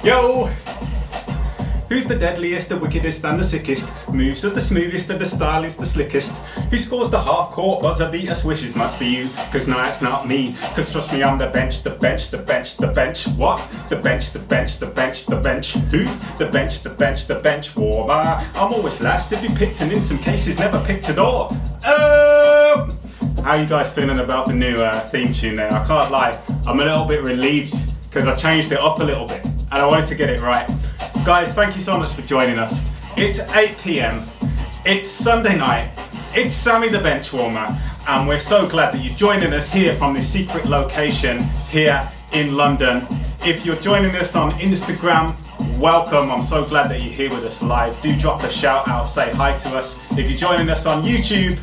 Yo! Who's the deadliest, the wickedest and the sickest? Moves are the smoothest and the style is the slickest. Who scores the half-court buzzer beater swishes? Must be you, cause no, it's not me. Cause trust me, I'm the bench, the bench, the bench, the bench. What? The bench, the bench, the bench, the bench. Who? The bench, the bench, the bench warmer. I'm always last to be picked and in some cases never picked at all. How are you guys feeling about the new theme tune there? I can't lie, I'm a little bit relieved because I changed it up a little bit and I wanted to get it right. Guys, thank you so much for joining us. It's 8 p.m, it's Sunday night, it's Sammy the Benchwarmer, and we're so glad that you're joining us here from this secret location here in London. If you're joining us on Instagram, welcome. I'm so glad that you're here with us live. Do drop a shout out, say hi to us. If you're joining us on YouTube,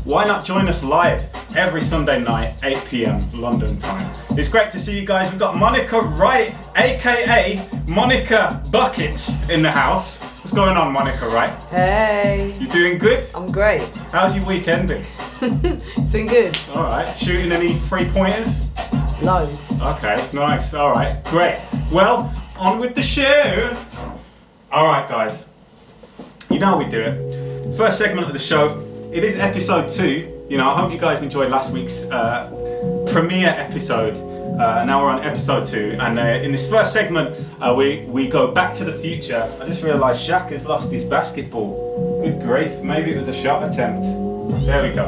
why not join us live every Sunday night, 8 p.m. London time. It's great to see you guys. We've got Monica Wright, aka Monica Buckets, in the house. What's going on, Monica Wright? Hey. You doing good? I'm great. How's your weekend been? It's been good. All right. Shooting any 3-pointers? Loads. Okay, nice. All right, great. Well, on with the show. All right, guys. You know how we do it. First segment of the show. It is episode 2. You know, I hope you guys enjoyed last week's premiere episode. Now we're on episode 2, and in this first segment, we go back to the future. I just realised Shaq has lost his basketball. Good grief, maybe it was a shot attempt. There we go.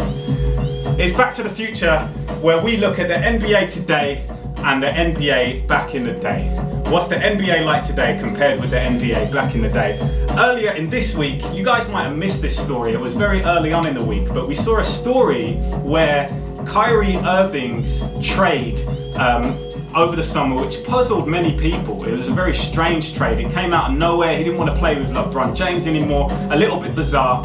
It's Back to the Future, where we look at the NBA today and the NBA back in the day. What's the NBA like today compared with the NBA back in the day? Earlier in this week, you guys might have missed this story. It was very early on in the week, but we saw a story where Kyrie Irving's trade over the summer, which puzzled many people. It was a very strange trade. It came out of nowhere. He didn't want to play with LeBron James anymore. A little bit bizarre.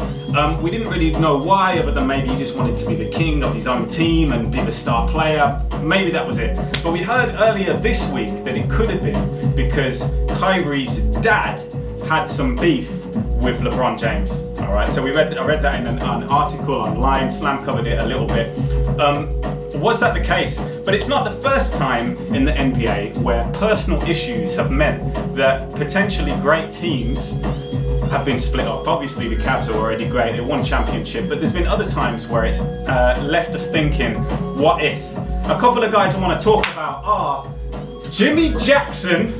We didn't really know why, other than maybe he just wanted to be the king of his own team and be the star player. Maybe that was it. But we heard earlier this week that it could have been because Kyrie's dad had some beef with LeBron James. All right, so I read that in an article online. Slam covered it a little bit. Was that the case? But it's not the first time in the NBA where personal issues have meant that potentially great teams have been split up. Obviously, the Cavs are already great. They won championship, but there's been other times where it's left us thinking, what if? A couple of guys I want to talk about are Jimmy Jackson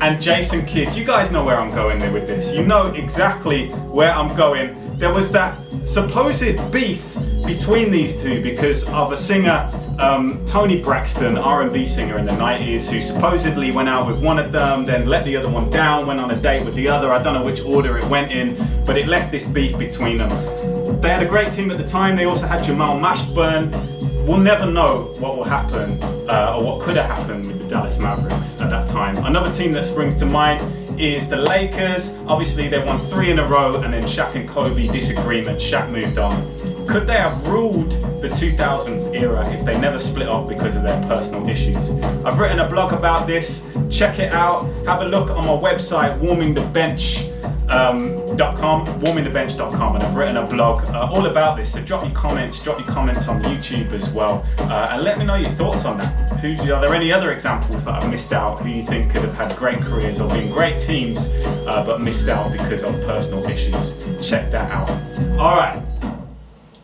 and Jason Kidd. You guys know where I'm going there with this. You know exactly where I'm going. There was that supposed beef between these two because of a singer, Toni Braxton, R&B singer in the 90s, who supposedly went out with one of them, then let the other one down, went on a date with the other. I don't know which order it went in, but it left this beef between them. They had a great team at the time. They also had Jamal Mashburn. We'll never know what will happen or what could have happened with the Dallas Mavericks at that time. Another team that springs to mind is the Lakers. Obviously, they won 3 in a row, and then Shaq and Kobe disagreement. Shaq moved on. Could they have ruled the 2000s era if they never split up because of their personal issues? I've written a blog about this. Check it out. Have a look on my website, warmingthebench.com, and I've written a blog all about this. So drop your comments on YouTube as well, and let me know your thoughts on that. Are there any other examples that I've missed out who you think could have had great careers or been great teams but missed out because of personal issues? Check that out. All right,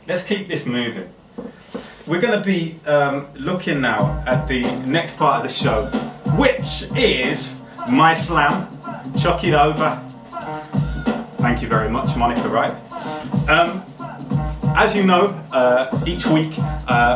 let's keep this moving. We're going to be looking now at the next part of the show, which is my slam. Chuck it over. Thank you very much, Monica Wright. As you know, each week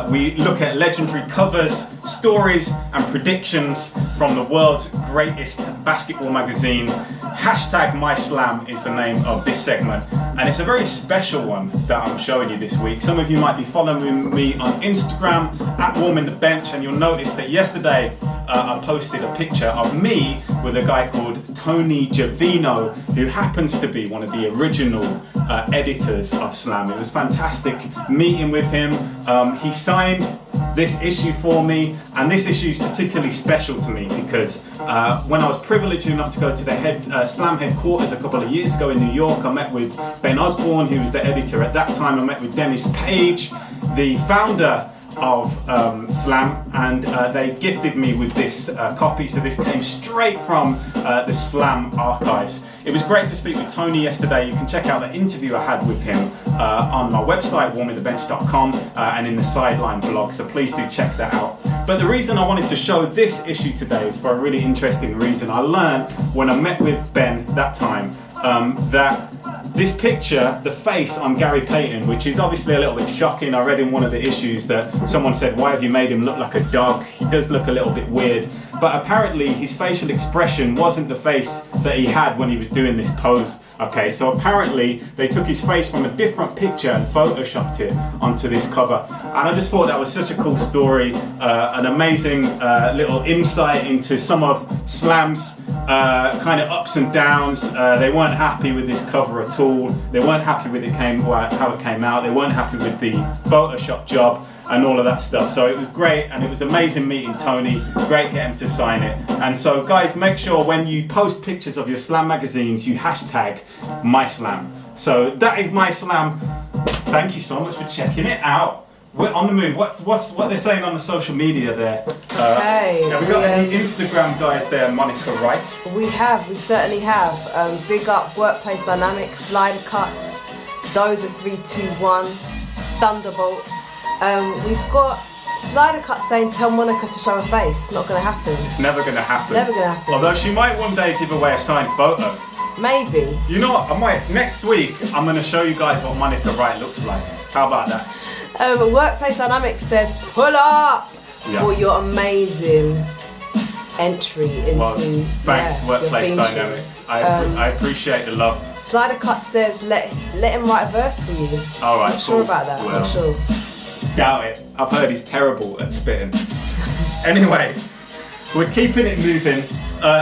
we look at legendary covers, stories and predictions from the world's greatest basketball magazine. #MySlam is the name of this segment, and it's a very special one that I'm showing you this week. Some of you might be following me on Instagram @WarmingTheBench, and you'll notice that yesterday I posted a picture of me with a guy called Tony Giavino, who happens to be one of the original editors of Slam. It was fantastic meeting with him. He signed this issue for me, and this issue is particularly special to me because when I was privileged enough to go to the Slam headquarters a couple of years ago in New York, I met with Ben Osborne, who was the editor at that time. I met with Dennis Page, the founder of Slam, and they gifted me with this copy. So this came straight from the Slam archives. It was great to speak with Tony yesterday. You can check out the interview I had with him on my website, warmingthebench.com, and in the Sideline blog, so please do check that out. But the reason I wanted to show this issue today is for a really interesting reason. I learned when I met with Ben that time that this picture, the face on Gary Payton, which is obviously a little bit shocking. I read in one of the issues that someone said, why have you made him look like a dog? He does look a little bit weird. But apparently his facial expression wasn't the face that he had when he was doing this pose. Okay, so apparently they took his face from a different picture and photoshopped it onto this cover. And I just thought that was such a cool story, an amazing little insight into some of Slam's kind of ups and downs. They weren't happy with this cover at all. They weren't happy with how it came out. They weren't happy with the Photoshop job and all of that stuff. So it was great, and it was amazing meeting Tony. Great getting him to sign it. And so guys, make sure when you post pictures of your Slam magazines, you hashtag MySlam. So that is MySlam. Thank you so much for checking it out. We're on the move. What they're saying on the social media there? Okay. Have we got any Instagram guys there, Monica, right? We certainly have. Big up Workplace Dynamics, Slider Cuts, Dozer 321, Thunderbolt. We've got Slider Cut saying, tell Monica to show her face. It's not going to happen. It's never going to happen. Never going to happen. Although she might one day give away a signed photo. Maybe. You know what? I might. Next week, I'm going to show you guys what Monica Wright looks like. How about that? Workplace Dynamics says, pull up for your amazing entry into. Thanks, Workplace Dynamics. I appreciate the love. Slider Cut says, let him write a verse for you. All right, Not sure about that. Well, Not sure. Doubt it. I've heard he's terrible at spitting. Anyway, we're keeping it moving.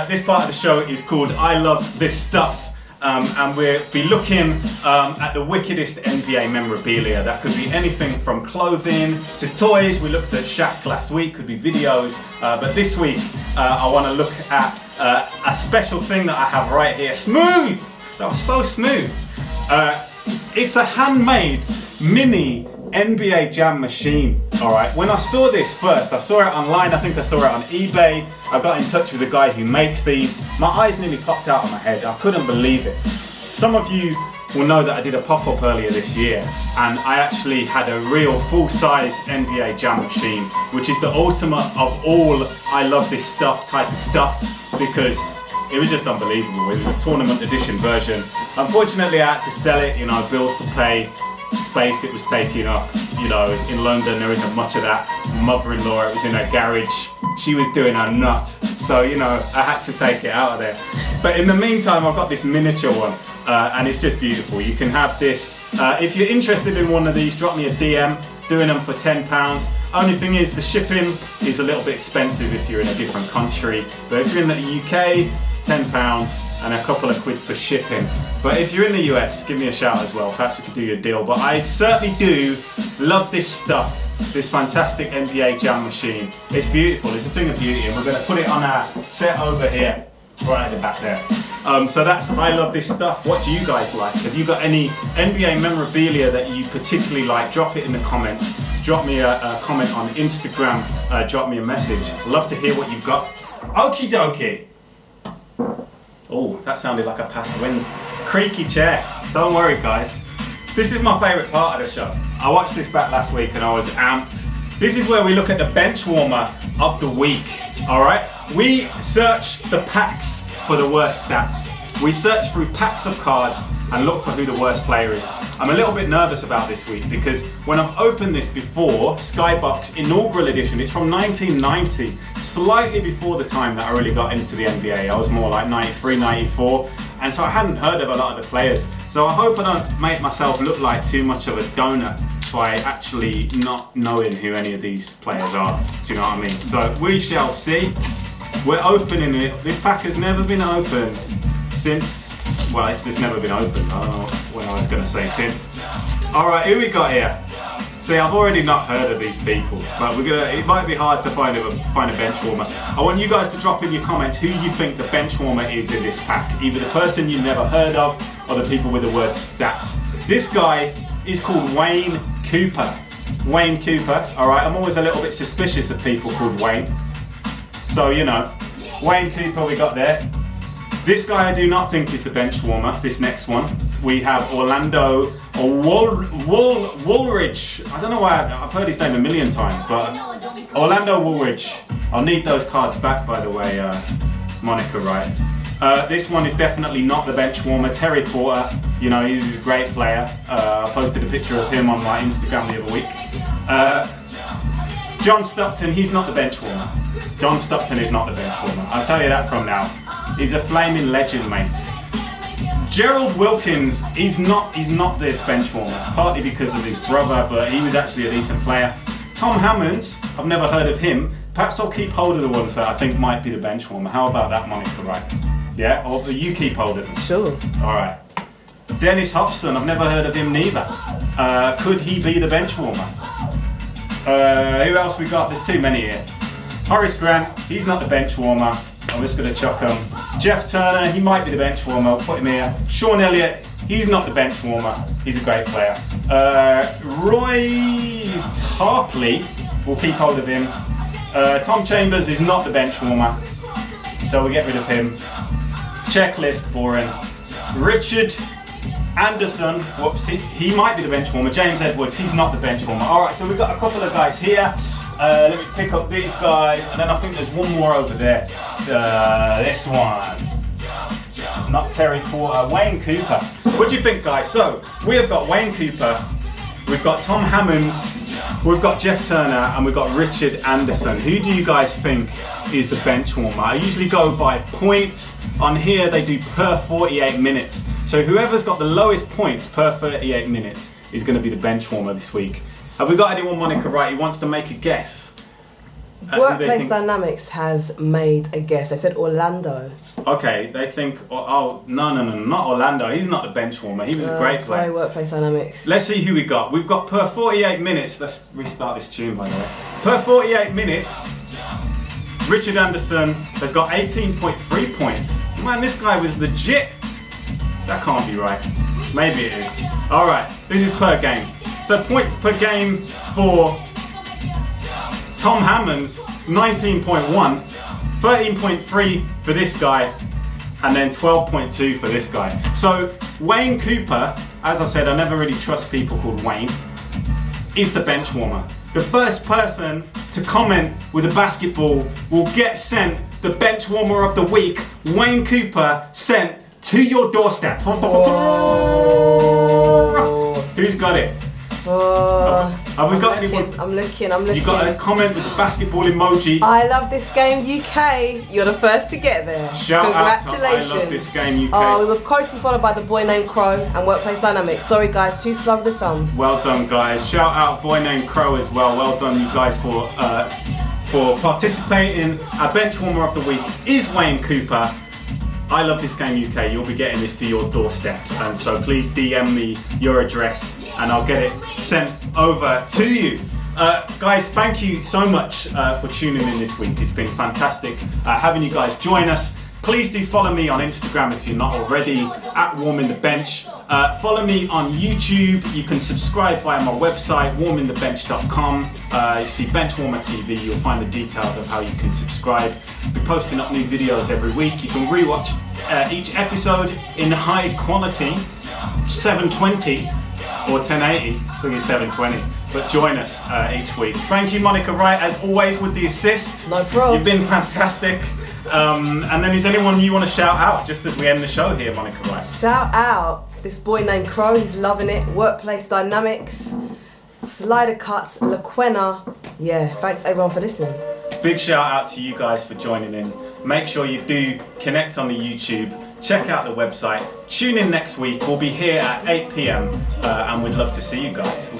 This part of the show is called I Love This Stuff. And we'll be looking at the wickedest NBA memorabilia. That could be anything from clothing to toys. We looked at Shaq last week, could be videos. But this week, I want to look at a special thing that I have right here. Smooth! That was so smooth. It's a handmade mini NBA Jam machine. Alright, when I saw this first, I saw it online, I think I saw it on eBay. I got in touch with the guy who makes these. My eyes nearly popped out of my head. I couldn't believe it. Some of you will know that I did a pop-up earlier this year, and I actually had a real full-size NBA Jam machine, which is the ultimate of all I love this stuff type of stuff, because it was just unbelievable. It was a tournament edition version. Unfortunately, I had to sell it, bills to pay, space it was taking up. In London there isn't much of that. Mother-in-law, it was in her garage. She was doing her nut. So, I had to take it out of there. But in the meantime, I've got this miniature one, and it's just beautiful. You can have this. If you're interested in one of these, drop me a DM. Doing them for £10. Only thing is, the shipping is a little bit expensive if you're in a different country. But if you're in the UK, £10 and a couple of quid for shipping. But if you're in the US, give me a shout as well. Perhaps we could do you a deal. But I certainly do love this stuff. This fantastic NBA Jam machine. It's beautiful. It's a thing of beauty, and we're going to put it on our set over here, right at the back there. So that's I love this stuff. What do you guys like? Have you got any NBA memorabilia that you particularly like? Drop it in the comments. Drop me a comment on Instagram. Drop me a message. I'd love to hear what you've got. Okie dokie. Oh, that sounded like a past wind. Creaky chair. Don't worry, guys. This is my favourite part of the show. I watched this back last week and I was amped. This is where we look at the Benchwarmer of the week. Alright? We search the packs for the worst stats. We search through packs of cards and look for who the worst player is. I'm a little bit nervous about this week because when I've opened this before, Skybox inaugural edition, it's from 1990, slightly before the time that I really got into the NBA. I was more like 93, 94, and so I hadn't heard of a lot of the players. So I hope I don't make myself look like too much of a donut by actually not knowing who any of these players are. Do you know what I mean? So we shall see. We're opening it. This pack has never been opened since, well, it's just never been opened. I don't know when I was going to say since. Alright, who we got here? See, I've already not heard of these people, but it might be hard to find a bench warmer. I want you guys to drop in your comments who you think the bench warmer is in this pack. Either the person you never heard of, or the people with the worst stats. This guy is called Wayne Cooper. Wayne Cooper. All right, I'm always a little bit suspicious of people called Wayne. So, you know, Wayne Cooper we got there. This guy I do not think is the bench warmer, this next one. We have Orlando Woolridge. I don't know why, I've heard his name a million times, but Orlando Woolridge. I'll need those cards back, by the way, Monica, right? This one is definitely not the bench warmer. Terry Porter, you know, he's a great player. I posted a picture of him on my Instagram the other week. John Stockton, he's not the bench warmer. John Stockton is not the bench warmer. I'll tell you that from now. He's a flaming legend, mate. Gerald Wilkins, he's not the bench warmer, partly because of his brother, but he was actually a decent player. Tom Hammonds, I've never heard of him. Perhaps I'll keep hold of the ones that I think might be the bench warmer. How about that, Monica, right? Yeah? Or you keep hold of them? Sure. Alright. Dennis Hobson, I've never heard of him neither. Could he be the bench warmer? Who else we got? There's too many here. Horace Grant, he's not the bench warmer. I'm just going to chuck him. Jeff Turner, he might be the bench warmer. I'll put him here. Sean Elliott, he's not the bench warmer. He's a great player. Roy Tarpley, we'll keep hold of him. Tom Chambers is not the bench warmer, so we'll get rid of him. Checklist, boring. Richard Anderson, whoops, he might be the bench warmer. James Edwards, he's not the bench warmer. Alright, so we've got a couple of guys here. Let me pick up these guys, and then I think there's one more over there. This one. Not Terry Porter, Wayne Cooper. What do you think, guys? So, we have got Wayne Cooper, we've got Tom Hammonds, we've got Jeff Turner, and we've got Richard Anderson. Who do you guys think is the bench warmer? I usually go by points. On here, they do per 48 minutes. So whoever's got the lowest points per 38 minutes is going to be the bench warmer this week. Have we got anyone, Monica, right, who wants to make a guess? Workplace Dynamics has made a guess. They've said Orlando. Okay, they think, no, not Orlando. He's not the bench warmer. He was a great player. Sorry, Workplace Dynamics. Let's see who we got. We've got per 48 minutes. Let's restart this tune, by the way. Per 48 minutes, Richard Anderson has got 18.3 points. Man, this guy was legit. That can't be right. Maybe it is. Alright, this is per game. So points per game for Tom Hammonds, 19.1, 13.3 for this guy, and then 12.2 for this guy. So Wayne Cooper, as I said, I never really trust people called Wayne, is the bench warmer. The first person to comment with a basketball will get sent the bench warmer of the week, Wayne Cooper, sent to your doorstep. Who's got it? Have we got anyone? I'm looking. You got a comment with the basketball emoji. I love this game, UK. You're the first to get there. Shout out to Congratulations. I love this game, UK. Oh, we were closely followed by the boy named Crow and Workplace Dynamics. Sorry guys, too slow with the thumbs. Well done, guys. Shout out boy named Crow as well. Well done, you guys, for participating. Our bench warmer of the week is Wayne Cooper. I love this game, UK. You'll be getting this to your doorstep, and so please DM me your address and I'll get it sent over to you. Guys, thank you so much for tuning in this week. It's been fantastic having you guys join us. Please do follow me on Instagram if you're not already, at Warming the Bench. Follow me on YouTube. You can subscribe via my website, warmingthebench.com. You see Benchwarmer TV. You'll find the details of how you can subscribe. We're posting up new videos every week. You can rewatch each episode in high quality, 720 or 1080. I think it's 720. But join us each week. Thank you, Monica Wright, as always, with the assist. No problem. You've been fantastic. And then is anyone you want to shout out just as we end the show here, Monica Wright? Shout out this boy named Crow, he's loving it. Workplace Dynamics, Slider Cuts, LaQuena. Yeah, thanks everyone for listening. Big shout out to you guys for joining in. Make sure you do connect on the YouTube, check out the website, tune in next week. We'll be here at 8 p.m. And we'd love to see you guys.